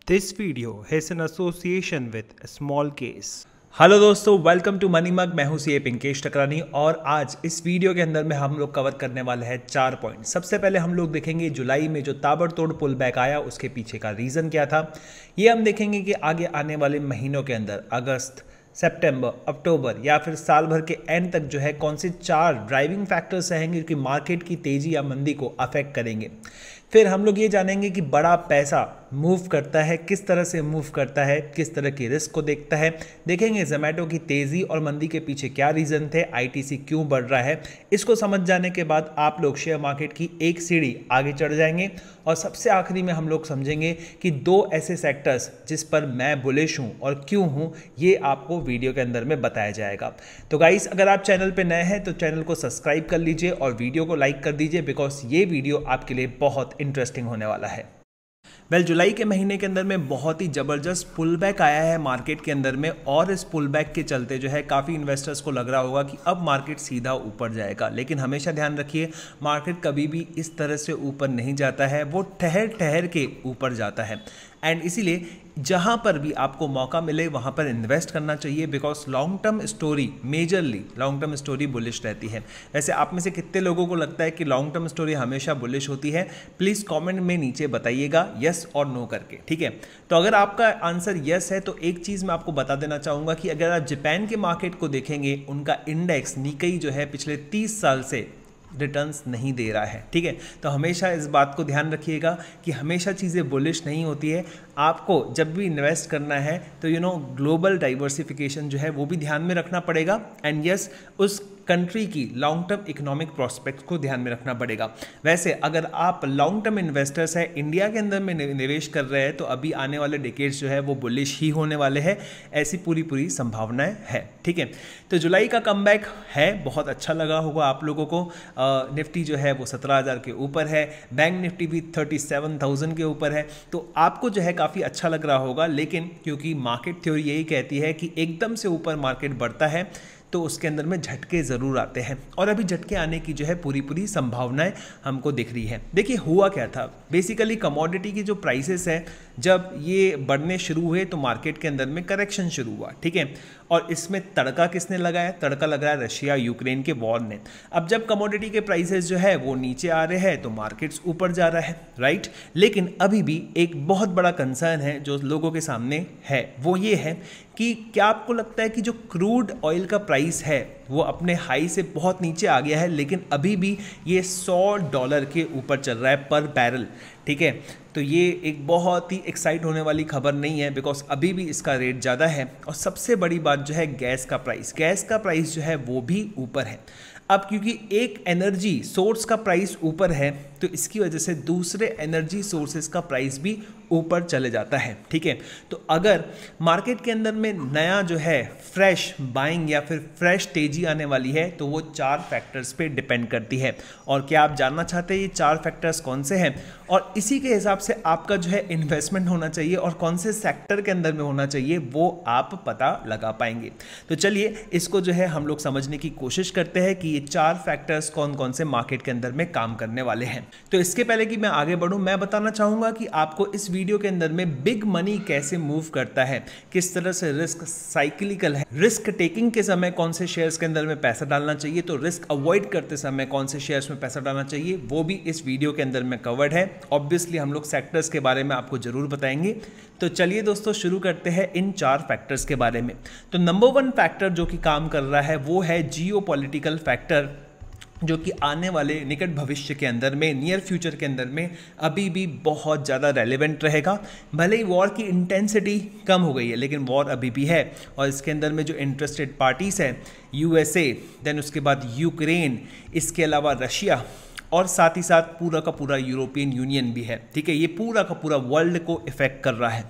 This video is in association with a small case. Hello दोस्तों, welcome to money मग। मैं हूं CA Pinkesh टकरानी और आज इस वीडियो के अंदर में हम लोग कवर करने वाले हैं 4 पॉइंट। सबसे पहले हम लोग देखेंगे जुलाई में जो ताबड़तोड़ पुल बैक आया उसके पीछे का रीज़न क्या था। ये हम देखेंगे कि आगे आने वाले महीनों के अंदर अगस्त, सितंबर, अक्टूबर या फिर साल भर के एंड तक जो है कौन से 4 ड्राइविंग फैक्टर्स रहेंगे जो कि मार्केट की तेज़ी या मंदी को अफेक्ट करेंगे। फिर हम लोग ये जानेंगे कि बड़ा पैसा मूव करता है, किस तरह से मूव करता है, किस तरह की रिस्क को देखता है। देखेंगे जोमेटो की तेज़ी और मंदी के पीछे क्या रीज़न थे, आईटीसी क्यों बढ़ रहा है। इसको समझ जाने के बाद आप लोग शेयर मार्केट की एक सीढ़ी आगे चढ़ जाएंगे और सबसे आखिरी में हम लोग समझेंगे कि 2 ऐसे सेक्टर्स जिस पर मैं बुलिश हूँ और क्यों हूँ, ये आपको वीडियो के अंदर में बताया जाएगा। तो गाइस, अगर आप चैनल पे नए हैं तो चैनल को सब्सक्राइब कर लीजिए और वीडियो को लाइक कर दीजिए, बिकॉज ये वीडियो आपके लिए बहुत इंटरेस्टिंग होने वाला है। जुलाई के महीने के अंदर में बहुत ही ज़बरदस्त पुल बैक आया है मार्केट के अंदर में और इस पुल बैक के चलते जो है काफ़ी इन्वेस्टर्स को लग रहा होगा कि अब मार्केट सीधा ऊपर जाएगा। लेकिन हमेशा ध्यान रखिए, मार्केट कभी भी इस तरह से ऊपर नहीं जाता है, वो ठहर ठहर के ऊपर जाता है। एंड इसीलिए जहाँ पर भी आपको मौका मिले वहाँ पर इन्वेस्ट करना चाहिए, because long term story, majorly long term story bullish रहती है। वैसे आप में से कितने लोगों को लगता है कि लॉन्ग टर्म स्टोरी हमेशा बुलिश होती है? प्लीज़ कमेंट में नीचे बताइएगा यस और नो करके, ठीक है। तो अगर आपका आंसर यस है तो एक चीज़ मैं आपको बता देना चाहूँगा कि अगर आप जापान के मार्केट को देखेंगे, उनका इंडेक्स निक्केई जो है पिछले 30 साल से रिटर्न्स नहीं दे रहा है, ठीक है। तो हमेशा इस बात को ध्यान रखिएगा कि हमेशा चीज़ें बुलिश नहीं होती है। आपको जब भी इन्वेस्ट करना है तो ग्लोबल डाइवर्सिफिकेशन जो है वो भी ध्यान में रखना पड़ेगा। एंड यस, उस कंट्री की लॉन्ग टर्म इकोनॉमिक प्रोस्पेक्ट को ध्यान में रखना पड़ेगा। वैसे अगर आप लॉन्ग टर्म इन्वेस्टर्स हैं, इंडिया के अंदर में निवेश कर रहे हैं, तो अभी आने वाले डिकेड्स जो है वो बुलिश ही होने वाले हैं, ऐसी पूरी संभावनाएं है, ठीक है। तो जुलाई का कमबैक है, बहुत अच्छा लगा होगा आप लोगों को। निफ्टी जो है वो 17,000 के ऊपर है, बैंक निफ्टी भी 37,000 के ऊपर है, तो आपको जो है काफ़ी अच्छा लग रहा होगा। लेकिन क्योंकि मार्केट थ्योरी यही कहती है कि एकदम से ऊपर मार्केट बढ़ता है तो उसके अंदर में झटके ज़रूर आते हैं, और अभी झटके आने की जो है पूरी संभावनाएं हमको दिख रही है। देखिए हुआ क्या था, बेसिकली कमोडिटी की जो प्राइसेस है जब ये बढ़ने शुरू हुए तो मार्केट के अंदर में करेक्शन शुरू हुआ, ठीक है। और इसमें तड़का किसने लगाया? तड़का लगाया रशिया यूक्रेन के वॉर ने। अब जब कमोडिटी के प्राइसेस जो है वो नीचे आ रहे हैं तो मार्केट्स ऊपर जा रहा है, राइट। लेकिन अभी भी एक बहुत बड़ा कंसर्न है जो लोगों के सामने है, वो ये है कि क्या आपको लगता है कि जो क्रूड ऑयल का प्राइस है वो अपने हाई से बहुत नीचे आ गया है, लेकिन अभी भी ये $100 के ऊपर चल रहा है पर बैरल, ठीक है। तो ये एक बहुत ही एक्साइट होने वाली खबर नहीं है, बिकॉज अभी भी इसका रेट ज़्यादा है। और सबसे बड़ी बात जो है गैस का प्राइस जो है वो भी ऊपर है। अब क्योंकि एक एनर्जी सोर्स का प्राइस ऊपर है तो इसकी वजह से दूसरे एनर्जी सोर्सेज का प्राइस भी ऊपर चले जाता है, ठीक है। तो अगर मार्केट के अंदर में नया जो है फ्रेश बाइंग या फिर फ्रेश तेजी आने वाली है तो वो 4 फैक्टर्स पे डिपेंड करती है। और क्या आप जानना चाहते हैं ये 4 फैक्टर्स कौन से हैं, और इसी के हिसाब से आपका जो है इन्वेस्टमेंट होना चाहिए और कौन से सेक्टर के अंदर में होना चाहिए वो आप पता लगा पाएंगे। तो चलिए इसको जो है हम लोग समझने की कोशिश करते हैं कि ये 4 फैक्टर्स कौन कौन से मार्केट के अंदर में काम करने वाले हैं। तो इसके पहले कि मैं आगे बढ़ूं, मैं बताना चाहूंगा कि आपको इस वीडियो के अंदर में बिग मनी कैसे मूव करता है, किस तरह से रिस्क साइक्लिकल है, रिस्क टेकिंग के समय कौन से शेयर्स के अंदर में पैसा डालना चाहिए, तो रिस्क अवॉइड करते समय कौन से शेयर्स में पैसा डालना चाहिए, वो भी इस वीडियो के अंदर में कवर्ड है। ऑब्वियसली हम लोग सेक्टर्स के बारे में आपको जरूर बताएंगे। तो चलिए दोस्तों शुरू करते हैं इन 4 फैक्टर्स के बारे में। तो नंबर 1 फैक्टर जो कि काम कर रहा है वो है जियोपॉलिटिकल फैक्टर, जो कि आने वाले निकट भविष्य के अंदर में, नियर फ्यूचर के अंदर में अभी भी बहुत ज़्यादा रेलेवेंट रहेगा। भले ही वॉर की इंटेंसिटी कम हो गई है लेकिन वॉर अभी भी है, और इसके अंदर में जो इंटरेस्टेड पार्टीज़ हैं यूएसए, देन उसके बाद यूक्रेन, इसके अलावा रशिया और साथ ही साथ पूरा का पूरा यूरोपियन यूनियन भी है, ठीक है। ये पूरा का पूरा वर्ल्ड को इफेक्ट कर रहा है।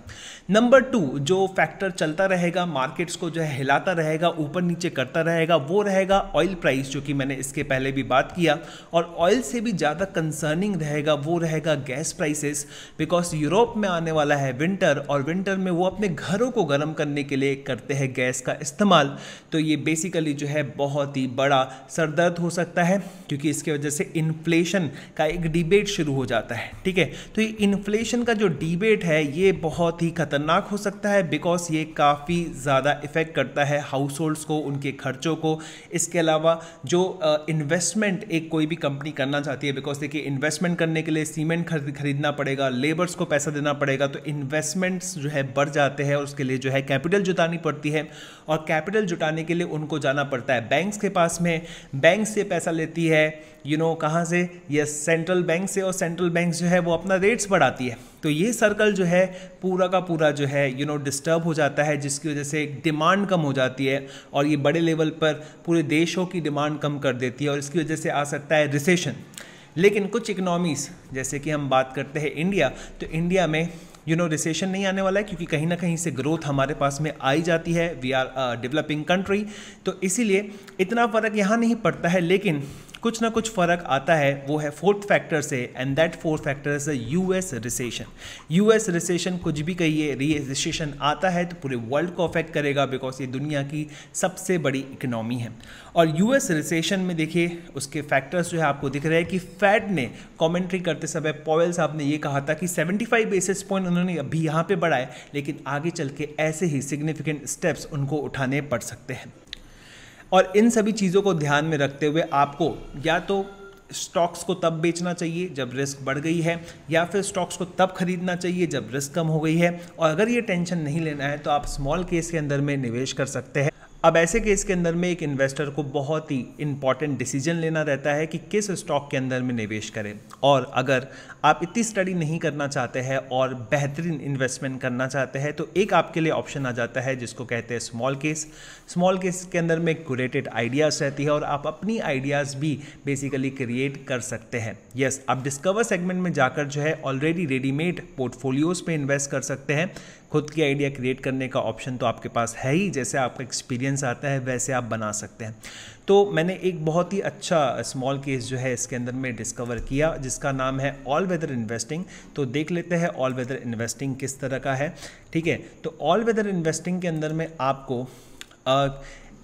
नंबर 2 जो फैक्टर चलता रहेगा, मार्केट्स को जो है हिलाता रहेगा, ऊपर नीचे करता रहेगा, वो रहेगा ऑयल प्राइस, जो कि मैंने इसके पहले भी बात किया। और ऑयल से भी ज़्यादा कंसर्निंग रहेगा वो रहेगा गैस प्राइसेस, बिकॉज यूरोप में आने वाला है विंटर, और विंटर में वो अपने घरों को गर्म करने के लिए करते हैं गैस का इस्तेमाल। तो ये बेसिकली जो है बहुत ही बड़ा सरदर्द हो सकता है, क्योंकि इसकी वजह से इन्फ्लेशन का एक डिबेट शुरू हो जाता है, ठीक है। तो ये इन्फ्लेशन का जो डिबेट है ये बहुत ही खतरनाक हो सकता है, बिकॉज ये काफ़ी ज़्यादा इफेक्ट करता है हाउस होल्ड्स को, उनके खर्चों को। इसके अलावा जो इन्वेस्टमेंट एक कोई भी कंपनी करना चाहती है, बिकॉज देखिए इन्वेस्टमेंट करने के लिए सीमेंट खरीदना पड़ेगा, लेबर्स को पैसा देना पड़ेगा, तो इन्वेस्टमेंट्स जो है बढ़ जाते हैं और उसके लिए जो है कैपिटल जुटानी पड़ती है, और कैपिटल जुटाने के लिए उनको जाना पड़ता है बैंक्स के पास में। बैंक से पैसा लेती है कहाँ से, ये सेंट्रल बैंक से, और सेंट्रल बैंक जो है वो अपना रेट्स बढ़ाती है। तो ये सर्कल जो है पूरा का पूरा जो है डिस्टर्ब हो जाता है, जिसकी वजह से डिमांड कम हो जाती है, और ये बड़े लेवल पर पूरे देशों की डिमांड कम कर देती है, और इसकी वजह से आ सकता है रिसेशन। लेकिन कुछ इकोनॉमीज़, जैसे कि हम बात करते हैं इंडिया, तो इंडिया में रिसेशन नहीं आने वाला है, क्योंकि कहीं ना कहीं से ग्रोथ हमारे पास में आई जाती है। वी आर डेवलपिंग कंट्री, तो इसीलिए इतना फ़र्क यहाँ नहीं पड़ता है, लेकिन कुछ ना कुछ फ़र्क आता है। वो है फोर्थ फैक्टर से, and that fourth factor is US recession. US recession कुछ भी कहिए, रिसेशन आता है तो पूरे वर्ल्ड को अफेक्ट करेगा, बिकॉज ये दुनिया की सबसे बड़ी इकोनॉमी है। और यूएस रिसेशन में देखिए उसके फैक्टर्स जो है आपको दिख रहे हैं कि फेड ने कमेंट्री करते समय पॉवेल साहब ने ये कहा था कि 75 बेसिस पॉइंट उन्होंने अभी यहाँ पे बढ़ाए, लेकिन आगे चल के ऐसे ही सिग्निफिकेंट स्टेप्स उनको उठाने पड़ सकते हैं। और इन सभी चीज़ों को ध्यान में रखते हुए आपको या तो स्टॉक्स को तब बेचना चाहिए जब रिस्क बढ़ गई है, या फिर स्टॉक्स को तब खरीदना चाहिए जब रिस्क कम हो गई है। और अगर ये टेंशन नहीं लेना है तो आप स्मॉल केस के अंदर में निवेश कर सकते हैं। अब ऐसे केस के अंदर में एक इन्वेस्टर को बहुत ही इंपॉर्टेंट डिसीजन लेना रहता है कि किस स्टॉक के अंदर में निवेश करें। और अगर आप इतनी स्टडी नहीं करना चाहते हैं और बेहतरीन इन्वेस्टमेंट करना चाहते हैं, तो एक आपके लिए ऑप्शन आ जाता है जिसको कहते हैं स्मॉल केस। स्मॉल केस के अंदर में क्यूरेटेड आइडियाज़ रहती है और आप अपनी आइडियाज़ भी बेसिकली क्रिएट कर सकते हैं। यस, आप डिस्कवर सेगमेंट में जाकर जो है ऑलरेडी रेडीमेड पोर्टफोलियोज़ पे इन्वेस्ट कर सकते हैं। खुद की आइडिया क्रिएट करने का ऑप्शन तो आपके पास है ही, जैसे आपका एक्सपीरियंस आता है वैसे आप बना सकते हैं। तो मैंने एक बहुत ही अच्छा स्मॉल केस जो है इसके अंदर में डिस्कवर किया, जिसका नाम है ऑल वेदर इन्वेस्टिंग। तो देख लेते हैं ऑल वेदर इन्वेस्टिंग किस तरह का है, ठीक है। तो ऑल वेदर इन्वेस्टिंग के अंदर में आपको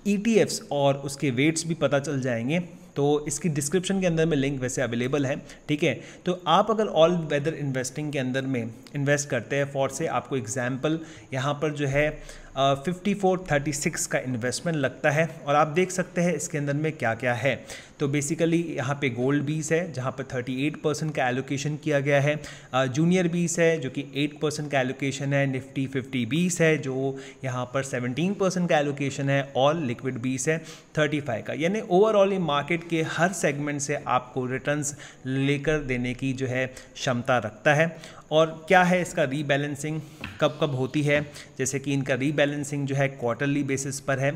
ETFs और उसके वेट्स भी पता चल जाएंगे। तो इसकी डिस्क्रिप्शन के अंदर में लिंक वैसे अवेलेबल है, ठीक है। तो आप अगर ऑल वेदर इन्वेस्टिंग के अंदर में इन्वेस्ट करते हैं, फॉर से आपको एग्जांपल यहाँ पर जो है 5436 का इन्वेस्टमेंट लगता है, और आप देख सकते हैं इसके अंदर में क्या क्या है। तो बेसिकली यहाँ पे गोल्ड बीस है जहाँ पर 38% का एलोकेशन किया गया है, जूनियर बीस है जो कि 8% का एलोकेशन है, निफ्टी 50 बीस है जो यहाँ पर 17% का एलोकेशन है, और लिक्विड बीस है 35 का। यानी ओवरऑल मार्केट के हर सेगमेंट से आपको रिटर्न्स लेकर देने की जो है क्षमता रखता है। और क्या है इसका रीबैलेंसिंग कब कब होती है, जैसे कि इनका रीबैलेंसिंग जो है क्वार्टरली बेसिस पर है।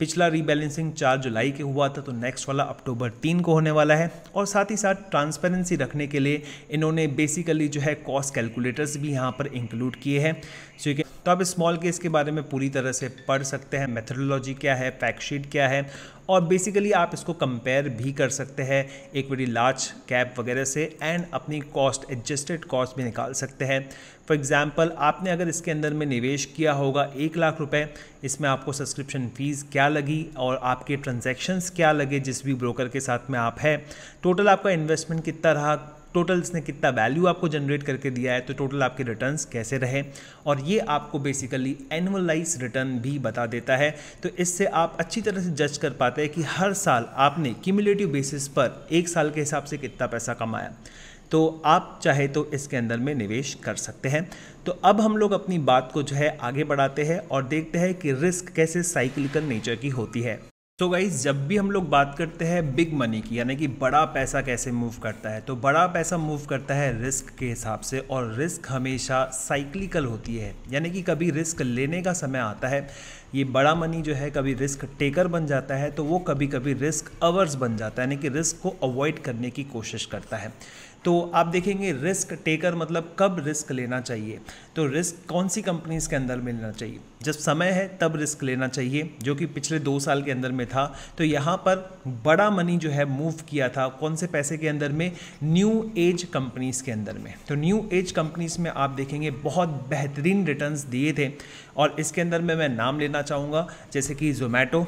पिछला रीबैलेंसिंग 4 जुलाई के हुआ था, तो नेक्स्ट वाला अक्टूबर 3 को होने वाला है। और साथ ही साथ ट्रांसपेरेंसी रखने के लिए इन्होंने बेसिकली जो है कॉस्ट कैलकुलेटर्स भी यहाँ पर इंक्लूड किए हैं, ठीक है। तो आप स्मॉल केस के बारे में पूरी तरह से पढ़ सकते हैं, मेथोडोलॉजी क्या है, फैक्ट शीट क्या है, और बेसिकली आप इसको कंपेयर भी कर सकते हैं एक बड़ी लार्ज कैप वगैरह से, एंड अपनी कॉस्ट एडजस्टेड कॉस्ट भी निकाल सकते हैं। फॉर एग्जांपल आपने अगर इसके अंदर में निवेश किया होगा 1 लाख रुपए, इसमें आपको सब्सक्रिप्शन फीस क्या लगी और आपके ट्रांजैक्शंस क्या लगे जिस भी ब्रोकर के साथ में आप है, टोटल आपका इन्वेस्टमेंट कितना रहा, टोटल इसने कितना वैल्यू आपको जनरेट करके दिया है, तो टोटल आपके रिटर्न्स कैसे रहे, और ये आपको बेसिकली एनुअलाइज रिटर्न भी बता देता है। तो इससे आप अच्छी तरह से जज कर पाते हैं कि हर साल आपने क्यूमुलेटिव बेसिस पर 1 साल के हिसाब से कितना पैसा कमाया। तो आप चाहे तो इसके अंदर में निवेश कर सकते हैं। तो अब हम लोग अपनी बात को जो है आगे बढ़ाते हैं और देखते हैं कि रिस्क कैसे साइक्लिकल नेचर की होती है। तो गाइस, जब भी हम लोग बात करते हैं बिग मनी की, यानी कि बड़ा पैसा कैसे मूव करता है, तो बड़ा पैसा मूव करता है रिस्क के हिसाब से, और रिस्क हमेशा साइक्लिकल होती है। यानी कि कभी रिस्क लेने का समय आता है, ये बड़ा मनी जो है कभी रिस्क टेकर बन जाता है, तो वो कभी कभी रिस्क अवर्स बन जाता है, यानी कि रिस्क को अवॉइड करने की कोशिश करता है। तो आप देखेंगे रिस्क टेकर मतलब कब रिस्क लेना चाहिए, तो रिस्क कौन सी कंपनीज के अंदर में लेना चाहिए, जब समय है तब रिस्क लेना चाहिए, जो कि पिछले 2 साल के अंदर में था। तो यहाँ पर बड़ा मनी जो है मूव किया था कौन से पैसे के अंदर में, न्यू एज कंपनीज के अंदर में। तो न्यू एज कंपनीज में आप देखेंगे बहुत बेहतरीन रिटर्न्स दिए थे, और इसके अंदर में मैं नाम लेना चाहूँगा जैसे कि जोमेटो,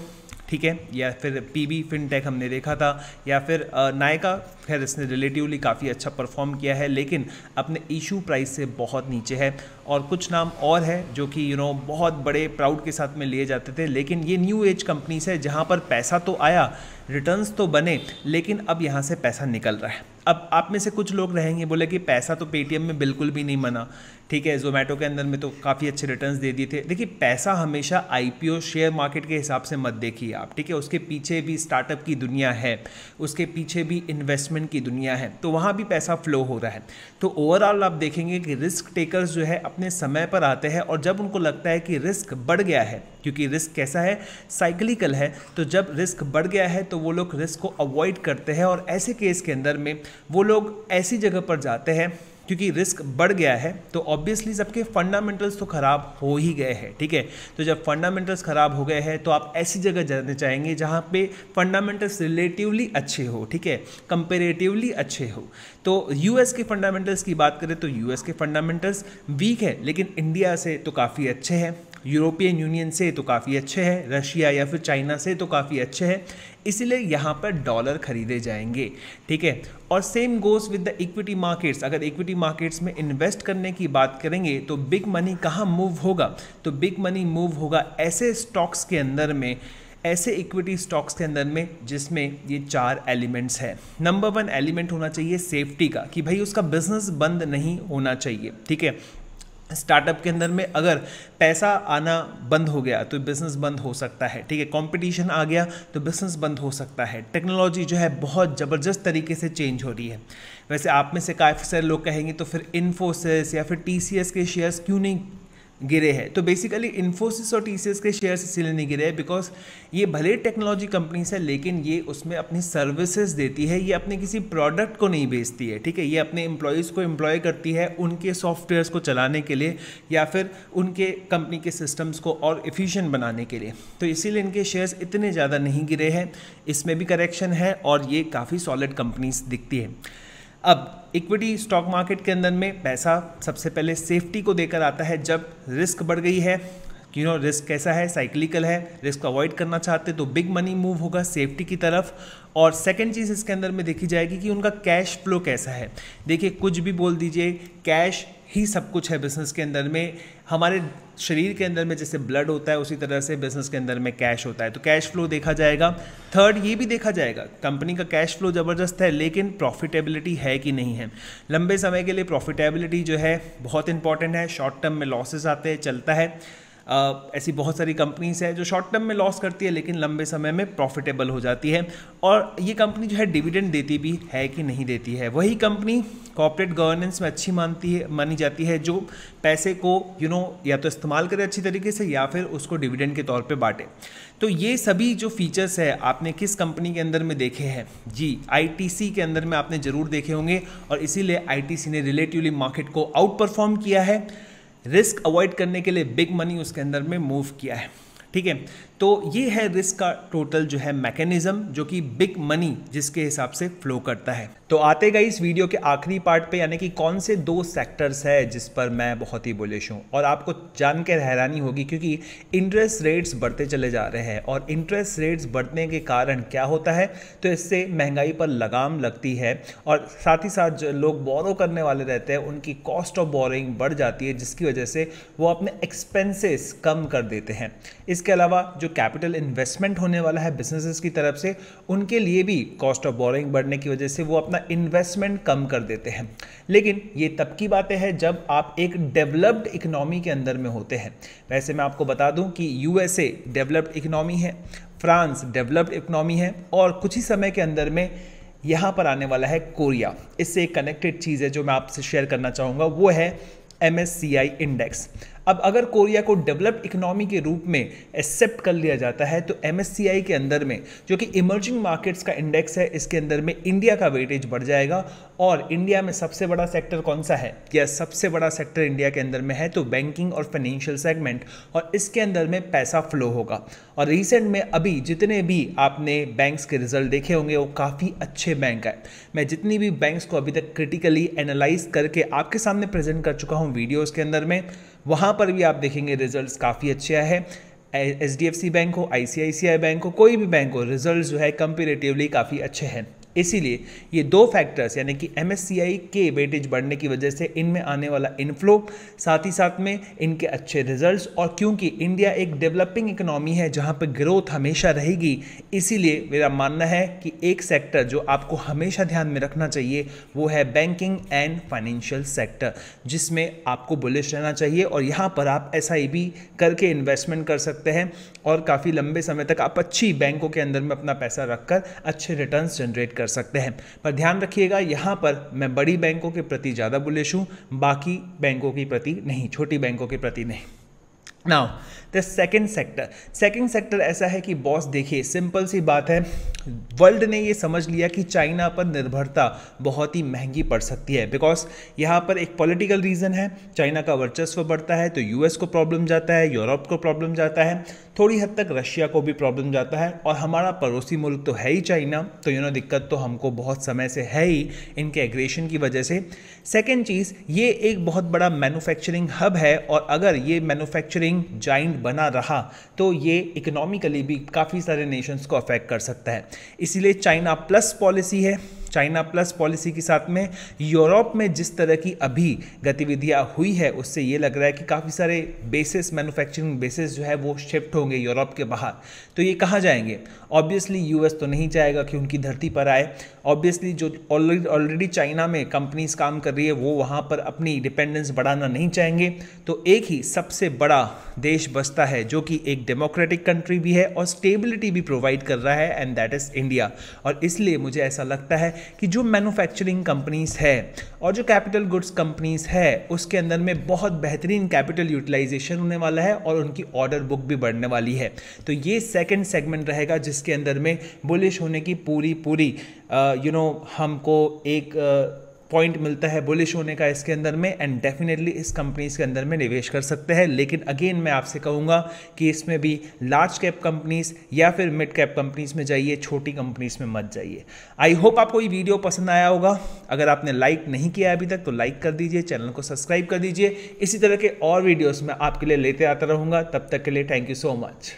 ठीक है, या फिर PB फिनटेक हमने देखा था, या फिर नायका खैर इसने रिलेटिवली काफ़ी अच्छा परफॉर्म किया है, लेकिन अपने इशू प्राइस से बहुत नीचे है। और कुछ नाम और है जो कि बहुत बड़े प्राउड के साथ में लिए जाते थे, लेकिन ये न्यू एज कंपनीज है जहाँ पर पैसा तो आया, रिटर्न्स तो बने, लेकिन अब यहाँ से पैसा निकल रहा है। अब आप में से कुछ लोग रहेंगे बोले कि पैसा तो पेटीएम में बिल्कुल भी नहीं बना, ठीक है, जोमेटो के अंदर में तो काफ़ी अच्छे रिटर्न्स दे दिए थे। देखिए पैसा हमेशा आईपीओ शेयर मार्केट के हिसाब से मत देखिए आप, ठीक है, उसके पीछे भी स्टार्टअप की दुनिया है, उसके पीछे भी इन्वेस्टमेंट की दुनिया है, तो वहाँ भी पैसा फ्लो हो रहा है। तो ओवरऑल आप देखेंगे कि रिस्क टेकर्स जो है अपने समय पर आते हैं, और जब उनको लगता है कि रिस्क बढ़ गया है, क्योंकि रिस्क कैसा है, साइक्लिकल है, तो जब रिस्क बढ़ गया है तो वो लोग रिस्क को अवॉइड करते हैं, और ऐसे केस के अंदर में वो लोग ऐसी जगह पर जाते हैं क्योंकि रिस्क बढ़ गया है, तो ऑब्वियसली सबके फंडामेंटल्स तो ख़राब हो ही गए हैं, ठीक है। तो जब फंडामेंटल्स ख़राब हो गए हैं तो आप ऐसी जगह जाना चाहेंगे जहाँ पे फंडामेंटल्स रिलेटिवली अच्छे हो, ठीक है, कंपेरेटिवली अच्छे हो। तो यूएस के फंडामेंटल्स की बात करें तो यूएस के फंडामेंटल्स वीक है, लेकिन इंडिया से तो काफ़ी अच्छे हैं, यूरोपियन यूनियन से तो काफ़ी अच्छे हैं, रशिया या फिर चाइना से तो काफ़ी अच्छे हैं, इसीलिए यहाँ पर डॉलर खरीदे जाएंगे, ठीक है। और same goes with the equity markets. अगर इक्विटी मार्केट्स में इन्वेस्ट करने की बात करेंगे तो बिग मनी कहाँ मूव होगा, तो बिग मनी मूव होगा ऐसे स्टॉक्स के अंदर में, ऐसे इक्विटी स्टॉक्स के अंदर में जिसमें ये 4 एलिमेंट्स हैं। नंबर 1 एलिमेंट होना चाहिए सेफ्टी का, कि भाई उसका बिजनेस बंद नहीं होना चाहिए, ठीक है। स्टार्टअप के अंदर में अगर पैसा आना बंद हो गया तो बिजनेस बंद हो सकता है, ठीक है, कंपटीशन आ गया तो बिजनेस बंद हो सकता है। टेक्नोलॉजी जो है बहुत ज़बरदस्त तरीके से चेंज हो रही है। वैसे आप में से काफ़ी सारे लोग कहेंगे तो फिर इन्फोसिस या फिर टीसीएस के शेयर्स क्यों नहीं गिरे हैं, तो बेसिकली इन्फोसिस और टीसीएस के शेयर्स इसलिए नहीं गिरे हैं बिकॉज ये भले टेक्नोलॉजी कंपनीज है, लेकिन ये उसमें अपनी सर्विसेज देती है, ये अपने किसी प्रोडक्ट को नहीं बेचती है, ठीक है, ये अपने एम्प्लॉयज़ को एम्प्लॉय करती है उनके सॉफ्टवेयर्स को चलाने के लिए या फिर उनके कंपनी के सिस्टम्स को और एफिशिएंट बनाने के लिए। तो इसीलिए इनके शेयर्स इतने ज़्यादा नहीं गिरे हैं, इसमें भी करेक्शन है और ये काफ़ी सॉलिड कंपनीज दिखती है। अब इक्विटी स्टॉक मार्केट के अंदर में पैसा सबसे पहले सेफ्टी को देकर आता है। जब रिस्क बढ़ गई है, रिस्क कैसा है, साइक्लिकल है, रिस्क को अवॉइड करना चाहते तो बिग मनी मूव होगा सेफ्टी की तरफ। और सेकंड चीज़ इसके अंदर में देखी जाएगी कि उनका कैश फ्लो कैसा है। देखिए कुछ भी बोल दीजिए, कैश ही सब कुछ है बिजनेस के अंदर में। हमारे शरीर के अंदर में जैसे ब्लड होता है उसी तरह से बिजनेस के अंदर में कैश होता है, तो कैश फ्लो देखा जाएगा। थर्ड ये भी देखा जाएगा कंपनी का कैश फ्लो ज़बरदस्त है लेकिन प्रॉफिटेबिलिटी है कि नहीं है। लंबे समय के लिए प्रॉफिटेबिलिटी जो है बहुत इंपॉर्टेंट है। शॉर्ट टर्म में लॉसेस आते हैं, चलता है, ऐसी बहुत सारी कंपनीज है जो शॉर्ट टर्म में लॉस करती है लेकिन लंबे समय में प्रॉफिटेबल हो जाती है। और ये कंपनी जो है डिविडेंड देती भी है कि नहीं देती है। वही कंपनी कॉर्पोरेट गवर्नेंस में अच्छी मानी जाती है जो पैसे को या तो इस्तेमाल करे अच्छी तरीके से या फिर उसको डिविडेंड के तौर पे बांटे। तो ये सभी जो फीचर्स है आपने किस कंपनी के अंदर में देखे हैं जी, आईटीसी के अंदर में आपने ज़रूर देखे होंगे और इसीलिए आईटीसी ने रिलेटिवली मार्केट को आउट परफॉर्म किया है। रिस्क अवॉइड करने के लिए बिग मनी उसके अंदर में मूव किया है, ठीक है। तो ये है रिस्क का टोटल जो है मैकेनिज्म जो कि बिग मनी जिसके हिसाब से फ्लो करता है। तो आते गए इस वीडियो के आखिरी पार्ट पे, यानी कि कौन से 2 सेक्टर्स है जिस पर मैं बहुत ही बुलिश हूँ। और आपको जानकर हैरानी होगी क्योंकि इंटरेस्ट रेट्स बढ़ते चले जा रहे हैं और इंटरेस्ट रेट्स बढ़ने के कारण क्या होता है, तो इससे महंगाई पर लगाम लगती है और साथ ही साथ जो लोग बोरो करने वाले रहते हैं उनकी कॉस्ट ऑफ बोरोइंग बढ़ जाती है, जिसकी वजह से वो अपने एक्सपेंसेस कम कर देते हैं। इसके अलावा जो कैपिटल इन्वेस्टमेंट होने वाला है बिजनेसेस की तरफ से, उनके लिए भी कॉस्ट ऑफ बोरोइंग बढ़ने की वजह से वो अपना इन्वेस्टमेंट कम कर देते हैं। लेकिन ये तब की बातें हैं जब आप एक डेवलप्ड इकोनॉमी के अंदर में होते हैं। वैसे मैं आपको बता दूं कि यूएसए डेवलप्ड इकोनॉमी है, फ्रांस डेवलप्ड इकोनॉमी है और कुछ ही समय के अंदर में यहाँ पर आने वाला है कोरिया। इससे एक कनेक्टेड चीज़ है जो मैं आपसे शेयर करना चाहूँगा, वो है MSCI इंडेक्स। अब अगर कोरिया को डेवलप्ड इकोनॉमी के रूप में एक्सेप्ट कर लिया जाता है तो MSCI के अंदर में जो कि इमर्जिंग मार्केट्स का इंडेक्स है, इसके अंदर में इंडिया का वेटेज बढ़ जाएगा। और इंडिया में सबसे बड़ा सेक्टर कौन सा है, या सबसे बड़ा सेक्टर इंडिया के अंदर में है तो बैंकिंग और फाइनेंशियल सेगमेंट, और इसके अंदर में पैसा फ्लो होगा। और रिसेंट में अभी जितने भी आपने बैंक्स के रिजल्ट देखे होंगे वो काफ़ी अच्छे बैंक है। मैं जितनी भी बैंक्स को अभी तक क्रिटिकली एनालाइज करके आपके सामने प्रेजेंट कर चुका हूँ वीडियोज़ के अंदर में, वहाँ पर भी आप देखेंगे रिजल्ट्स काफ़ी अच्छे हैं। HDFC बैंक हो, ICICI बैंक हो, कोई भी बैंक हो, रिजल्ट्स जो है कंपेरेटिवली काफ़ी अच्छे हैं। इसीलिए ये दो फैक्टर्स यानी कि MSCI के वेटेज बढ़ने की वजह से इनमें आने वाला इनफ्लो, साथ ही साथ में इनके अच्छे रिजल्ट्स, और क्योंकि इंडिया एक डेवलपिंग इकोनॉमी है जहां पर ग्रोथ हमेशा रहेगी, इसीलिए मेरा मानना है कि एक सेक्टर जो आपको हमेशा ध्यान में रखना चाहिए वो है बैंकिंग एंड फाइनेंशियल सेक्टर, जिसमें आपको बुलिश रहना चाहिए। और यहाँ पर आप SIP करके इन्वेस्टमेंट कर सकते हैं और काफ़ी लंबे समय तक आप अच्छी बैंकों के अंदर में अपना पैसा रखकर अच्छे रिटर्न्स जनरेट कर सकते हैं। पर ध्यान रखिएगा, यहाँ पर मैं बड़ी बैंकों के प्रति ज़्यादा बुलिश हूँ, बाकी बैंकों के प्रति नहीं, छोटी बैंकों के प्रति नहीं। नाउ द सेकेंड सेक्टर ऐसा है कि बॉस देखिए, सिंपल सी बात है, वर्ल्ड ने ये समझ लिया कि चाइना पर निर्भरता बहुत ही महंगी पड़ सकती है, बिकॉज यहाँ पर एक पॉलिटिकल रीज़न है, चाइना का वर्चस्व बढ़ता है तो US को प्रॉब्लम जाता है, यूरोप को प्रॉब्लम जाता है, थोड़ी हद तक रशिया को भी प्रॉब्लम जाता है, और हमारा पड़ोसी मुल्क तो है ही चाइना, तो दिक्कत तो हमको बहुत समय से है ही इनके एग्रेशन की वजह से। सेकेंड चीज़, ये एक बहुत बड़ा मैन्युफैक्चरिंग हब है, और अगर ये मैन्युफैक्चरिंग जाइंट बना रहा तो ये इकोनॉमिकली भी काफ़ी सारे नेशंस को अफेक्ट कर सकता है। इसीलिए चाइना प्लस पॉलिसी है। चाइना प्लस पॉलिसी के साथ में यूरोप में जिस तरह की अभी गतिविधियां हुई है, उससे ये लग रहा है कि काफ़ी सारे बेसिस, मैन्युफैक्चरिंग बेसिस जो है वो शिफ्ट होंगे यूरोप के बाहर। तो ये कहाँ जाएंगे? ऑब्वियसली US तो नहीं जाएगा कि उनकी धरती पर आए। ऑब्वियसली जो ऑलरेडी चाइना में कंपनीज काम कर रही है वो वहाँ पर अपनी डिपेंडेंस बढ़ाना नहीं चाहेंगे। तो एक ही सबसे बड़ा देश बचता है जो कि एक डेमोक्रेटिक कंट्री भी है और स्टेबिलिटी भी प्रोवाइड कर रहा है, एंड दैट इज़ इंडिया। और इसलिए मुझे ऐसा लगता है कि जो मैन्युफैक्चरिंग कंपनीज है और जो कैपिटल गुड्स कंपनीज है उसके अंदर में बहुत बेहतरीन कैपिटल यूटिलाइजेशन होने वाला है और उनकी ऑर्डर बुक भी बढ़ने वाली है। तो ये सेकंड सेगमेंट रहेगा जिसके अंदर में बुलिश होने की पूरी हमको एक पॉइंट मिलता है बुलिश होने का इसके अंदर में, एंड डेफिनेटली इस कंपनीज के अंदर में निवेश कर सकते हैं। लेकिन अगेन मैं आपसे कहूँगा कि इसमें भी लार्ज कैप कंपनीज या फिर मिड कैप कंपनीज में जाइए, छोटी कंपनीज में मत जाइए। आई होप आपको ये वीडियो पसंद आया होगा। अगर आपने लाइक नहीं किया अभी तक तो लाइक कर दीजिए, चैनल को सब्सक्राइब कर दीजिए। इसी तरह के और वीडियोज़ मैं आपके लिए लेते आता रहूँगा। तब तक के लिए थैंक यू सो मच।